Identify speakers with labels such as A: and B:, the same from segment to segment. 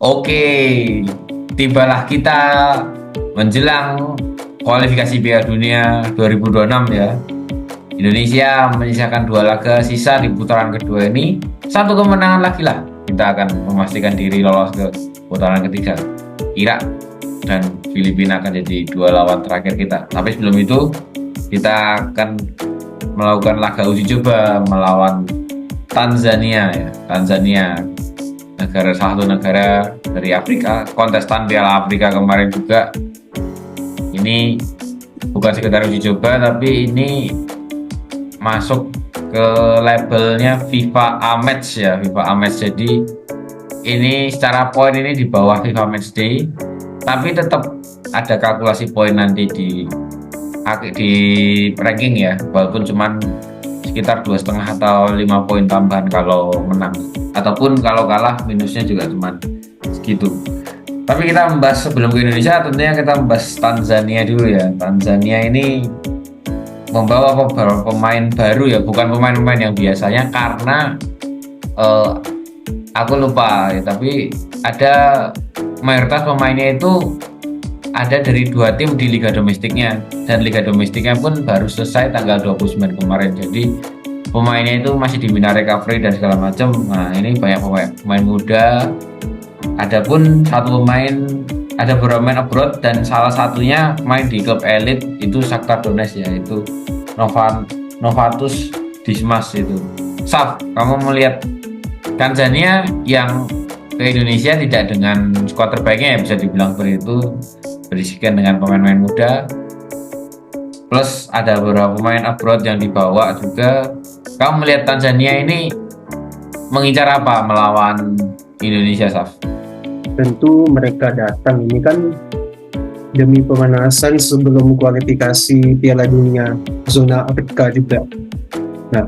A: Oke, tibalah kita menjelang kualifikasi Piala Dunia 2026 ya. Indonesia menyisakan 2 laga sisa di putaran kedua ini. Satu kemenangan lagi lah. Kita akan memastikan diri lolos ke putaran ketiga. Irak dan Filipina akan jadi 2 lawan terakhir kita. Tapi sebelum itu, kita akan melakukan laga uji coba melawan Tanzania ya. Tanzania, salah satu negara dari Afrika, kontestan Piala Afrika kemarin juga. Ini bukan sekedar uji coba, tapi ini masuk ke labelnya FIFA A-Match ya, FIFA A-Match. Jadi ini secara poin ini di bawah FIFA Matchday, tapi tetap ada kalkulasi poin nanti di ranking ya, walaupun cuman sekitar 2,5 atau 5 poin tambahan kalau menang, ataupun kalau kalah minusnya juga cuma segitu. Tapi kita membahas sebelum ke Indonesia, tentunya kita membahas Tanzania dulu ya. Tanzania ini membawa beberapa pemain baru ya, bukan pemain-pemain yang biasanya, karena aku lupa ya, tapi ada mayoritas pemainnya itu ada dari 2 tim di liga domestiknya, dan liga domestiknya pun baru selesai tanggal 29 kemarin. Jadi pemainnya itu masih diminta recovery dan segala macam. Nah, ini banyak pemain muda. Adapun satu pemain, ada beberapa pemain abroad, dan salah satunya main di klub elit itu Shakhtar Donetsk ya, itu Novatus Dismas itu. Saf, kamu melihat Tanzania yang ke Indonesia tidak dengan skuad terbaiknya ya, bisa dibilang seperti itu, berisikan dengan pemain-pemain muda, plus ada beberapa pemain abroad yang dibawa juga. Kamu melihat Tanzania ini mengincar apa melawan Indonesia, Saf?
B: Tentu mereka datang ini kan demi pemanasan sebelum kualifikasi Piala Dunia zona Afrika juga. Nah,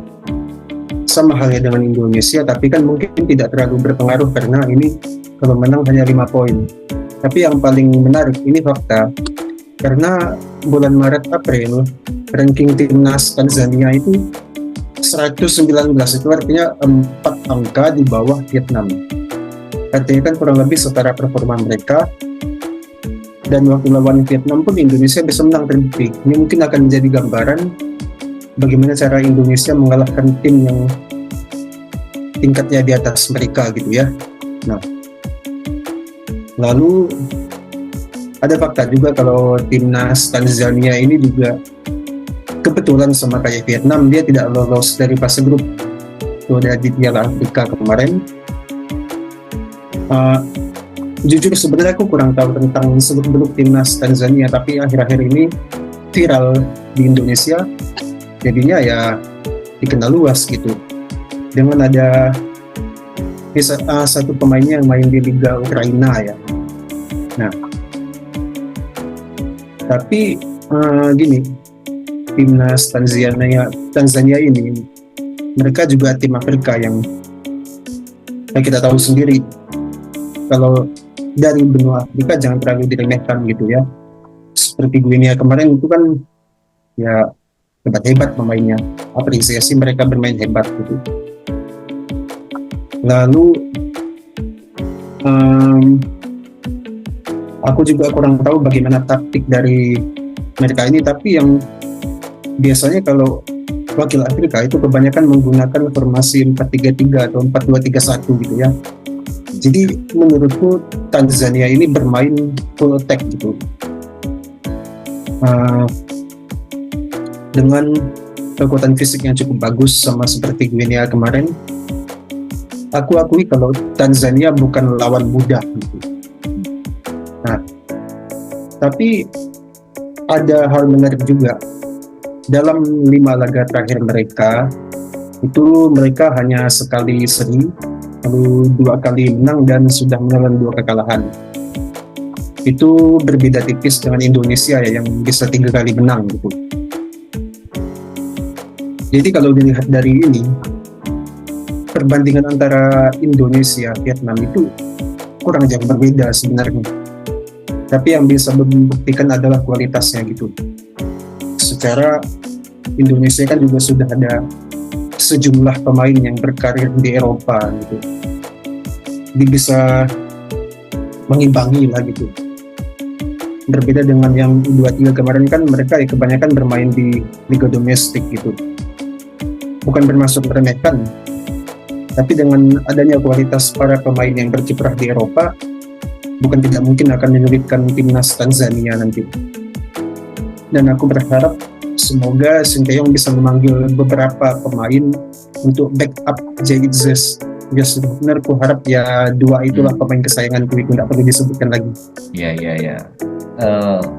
B: sama halnya dengan Indonesia, tapi kan mungkin tidak terlalu berpengaruh karena ini kalau menang hanya 5 poin. Tapi yang paling menarik ini fakta, karena bulan Maret April ranking timnas Tanzania itu 119, itu artinya 4 angka di bawah Vietnam. Artinya kan kurang lebih setara performa mereka, dan waktu lawan Vietnam pun Indonesia bisa menang terbukti. Ini mungkin akan menjadi gambaran bagaimana cara Indonesia mengalahkan tim yang tingkatnya di atas mereka gitu ya. Nah, lalu ada fakta juga kalau timnas Tanzania ini juga kebetulan sama kayak Vietnam, dia tidak lolos dari fase grup. Itu ada di Piala Afrika kemarin. Jujur sebenarnya aku kurang tahu tentang seluk-beluk timnas Tanzania, tapi akhir-akhir ini viral di Indonesia, jadinya ya dikenal luas gitu. Dengan ada satu pemainnya yang main di Liga Ukraina ya. Nah, tapi gini, timnas Tanzania ini mereka juga tim Afrika yang kita tahu sendiri, kalau dari benua Afrika jangan terlalu diremehkan gitu ya. Seperti Guinea kemarin itu kan ya hebat-hebat pemainnya, apresiasi mereka bermain hebat gitu. Lalu aku juga kurang tahu bagaimana taktik dari mereka ini, tapi yang biasanya kalau wakil Afrika itu kebanyakan menggunakan formasi 4-3-3 atau 4-2-3-1 gitu ya. Jadi menurutku Tanzania ini bermain full attack gitu. Dengan kekuatan fisik yang cukup bagus sama seperti Guinea kemarin, aku akui kalau Tanzania bukan lawan mudah gitu. Nah, tapi ada hal menarik juga. Dalam 5 laga terakhir mereka, itu mereka hanya sekali seri, lalu 2 kali menang, dan sudah menelan 2 kekalahan. Itu berbeda tipis dengan Indonesia ya, yang bisa 3 kali menang gitu. Jadi kalau dilihat dari ini, perbandingan antara Indonesia Vietnam itu kurang jauh berbeda sebenarnya. Tapi yang bisa membuktikan adalah kualitasnya gitu. Secara Indonesia kan juga sudah ada sejumlah pemain yang berkarir di Eropa gitu. Dia bisa mengimbangi lah gitu. Berbeda dengan yang U23 kemarin kan mereka ya kebanyakan bermain di liga domestik gitu. Bukan bermaksud meremehkan, tapi dengan adanya kualitas para pemain yang berkiprah di Eropa, bukan tidak mungkin akan menyulitkan timnas Tanzania nanti. Dan aku berharap semoga Sinteyong bisa memanggil beberapa pemain untuk backup Jaizes. Ya benar, aku harap ya dua itulah pemain kesayanganku itu, tidak perlu disebutkan lagi.
A: Ya.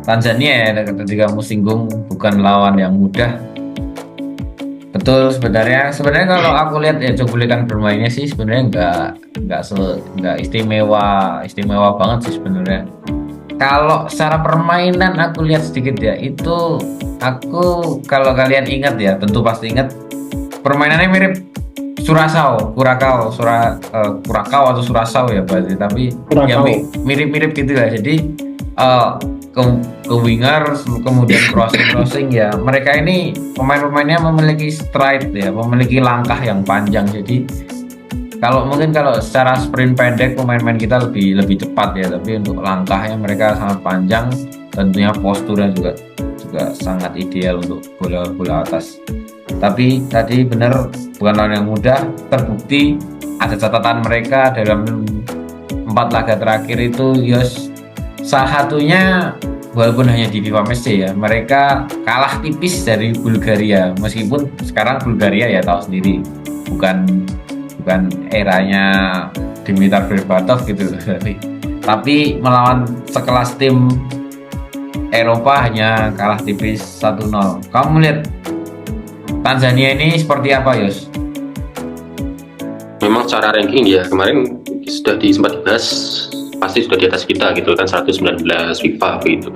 A: Tanzania ya, tadi kamu singgung, bukan lawan yang mudah. Betul, sebenarnya kalau aku lihat ya cuplikan bermainnya sih sebenarnya nggak istimewa banget sih sebenarnya. Kalau secara permainan aku lihat sedikit ya, itu aku kalau kalian ingat ya, tentu pasti ingat permainannya mirip Kurakau atau Surasau ya berarti, tapi ya mirip-mirip gitu ya. Jadi ke winger kemudian crossing ya, mereka ini pemain-pemainnya memiliki stride ya, memiliki langkah yang panjang. Jadi kalau secara sprint pendek pemain-pemain kita lebih cepat ya, tapi untuk langkahnya mereka sangat panjang, tentunya posturnya juga sangat ideal untuk bola atas. Tapi tadi benar, bukan lawan yang mudah, terbukti ada catatan mereka dalam 4 laga terakhir itu. Salah satunya walaupun hanya di FIFA Matchday ya, mereka kalah tipis dari Bulgaria, meskipun sekarang Bulgaria ya tahu sendiri bukan eranya Dimitar Berbatov gitu, tapi melawan sekelas tim Eropa hanya kalah tipis 1-0. Kamu lihat Tanzania ini seperti apa, Yos?
C: Memang secara ranking ya kemarin sudah sempat dibahas, pasti sudah di atas kita gitu kan, 119 FIFA begitu.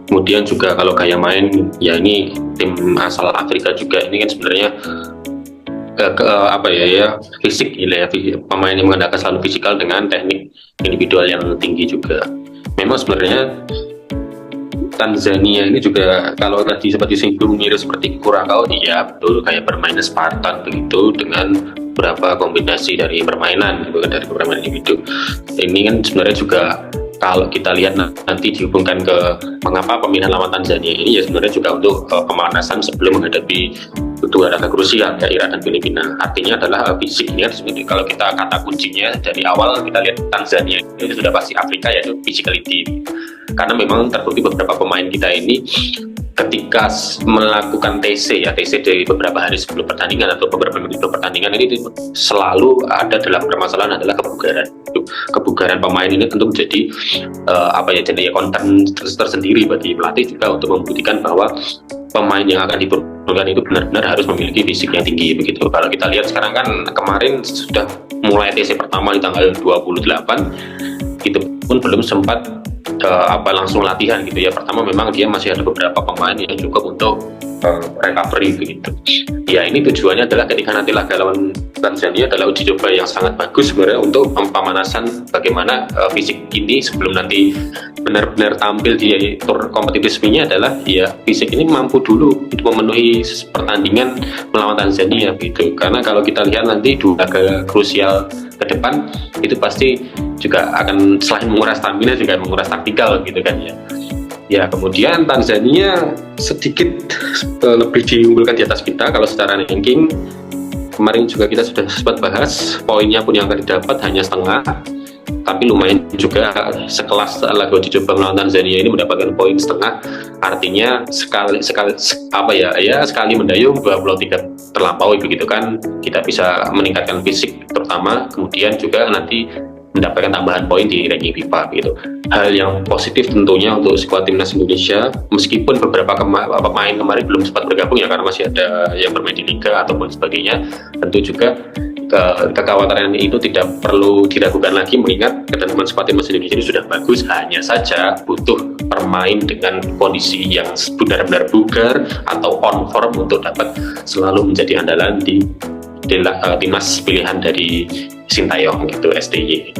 C: Kemudian juga kalau gaya main ya, ini tim asal Afrika juga, ini kan sebenarnya fisik ya, pemain yang mengandalkan selalu fisikal dengan teknik individual yang tinggi juga. Memang sebenarnya Tanzania ini juga kalau tadi seperti singgung mirip seperti Kurakau, iya betul, kayak permainan Spartan begitu, dengan beberapa kombinasi dari permainan gitu kan, dari permainan individu. Ini kan sebenarnya juga kalau kita lihat nanti dihubungkan ke mengapa pemilihan lawan Tanzania ini, ya sebenarnya juga untuk pemanasan sebelum menghadapi dua laga krusial ya, Irak dan Filipina. Artinya adalah fisik ini kan, kalau kita kata kuncinya dari awal kita lihat Tanzania itu sudah pasti Afrika, yaitu physicality. Karena memang terbukti beberapa pemain kita ini ketika melakukan TC dari beberapa hari sebelum pertandingan atau beberapa menit sebelum pertandingan, ini selalu ada dalam permasalahan adalah kebugaran pemain ini tentu menjadi jadi konten tersendiri bagi pelatih juga untuk membuktikan bahwa pemain yang akan diperlukan itu benar-benar harus memiliki fisik yang tinggi begitu. Kalau kita lihat sekarang kan, kemarin sudah mulai TC pertama di tanggal 28, itu pun belum sempat langsung latihan gitu ya. Pertama memang dia masih ada beberapa pemain yang cukup untuk recovery begitu. Ya ini tujuannya adalah ketika nanti laga lawan Tanzania adalah uji coba yang sangat bagus sebenarnya untuk pemanasan bagaimana fisik ini sebelum nanti benar-benar tampil di tur kompetitif resminya, adalah ya fisik ini mampu dulu untuk memenuhi pertandingan melawan Tanzania gitu. Karena kalau kita lihat nanti dua laga krusial ke depan itu pasti juga akan selain menguras stamina juga menguras taktikal gitu kan ya. Ya kemudian Tanzania sedikit lebih diunggulkan di atas kita kalau secara ranking. Kemarin juga kita sudah sempat bahas, poinnya pun yang akan didapat hanya setengah, tapi lumayan juga sekelas laga uji coba melawan Tanzania ini mendapatkan poin setengah. Artinya sekali mendayung 2 pulau 3 terlampaui begitu kan, kita bisa meningkatkan fisik terutama, kemudian juga nanti mendapatkan tambahan poin di ranking FIFA gitu. Hal yang positif tentunya untuk skuad timnas Indonesia, meskipun beberapa pemain kemarin belum sempat bergabung ya karena masih ada yang bermain di liga ataupun sebagainya. Tentu juga kekhawatiran itu tidak perlu diragukan lagi, mengingat ketentuan skuad timnas Indonesia ini sudah bagus. Hanya saja butuh permain dengan kondisi yang benar-benar bugar atau on form untuk dapat selalu menjadi andalan di timnas pilihan dari Sintayong gitu, STY.